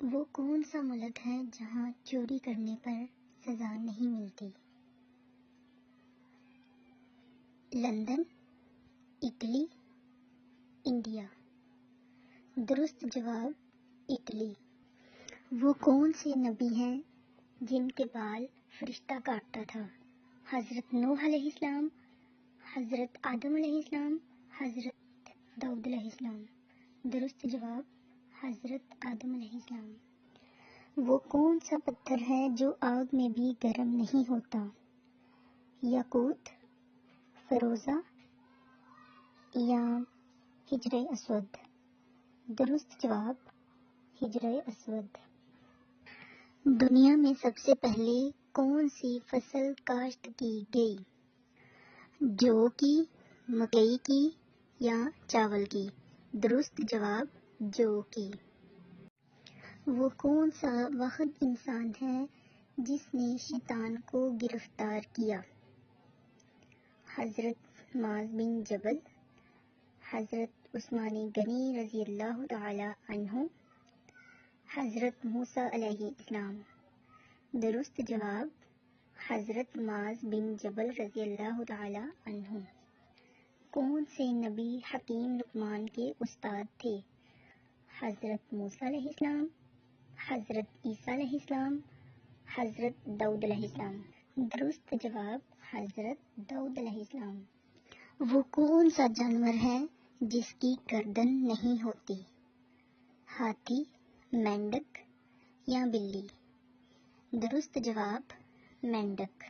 وہ کون سا ملک ہے جہاں چوری کرنے پر سزا نہیں ملتی؟ London, Italy, India. درست جواب اٹلی۔ وہ کون سے نبی ہیں جن کے بال فرشتہ کاٹتا تھا؟ حضرت نوح علیہ السلام، حضرت آدم علیہ السلام، حضرت داؤد علیہ السلام۔ درست جواب حضرت آدم علیہ السلام۔ وہ کون سا پتھر ہے جو آگ میں بھی گرم نہیں ہوتا؟ یاقوت، فیروزہ یا حجر اسود؟ درست جواب حجر اسود۔ دنیا میں سب سے پہلے کون سی فصل کاشت کی گئی؟ جو کی، مکئی کی یا چاول کی؟ درست جواب جو کی۔ وہ کون سا واحد انسان ہے جس نے شیطان کو گرفتار کیا؟ حضرت معاذ بن جبل، حضرت عثمان غنی رضی اللہ تعالی عنہ، حضرت موسیٰ علیہ السلام۔ درست جواب حضرت معاذ بن جبل رضی اللہ تعالی عنہ۔ کون سے نبی حکیم لقمان کے استاد تھے؟ حضرت موسیٰ علیہ السلام، حضرت عیسیٰ علیہ السلام، حضرت داؤد علیہ السلام۔ درست جواب حضرت داؤد علیہ السلام۔ وہ کون سا جانور ہے جس کی گردن نہیں ہوتی؟ ہاتھی، مینڈک یا بلی؟ درست جواب مینڈک۔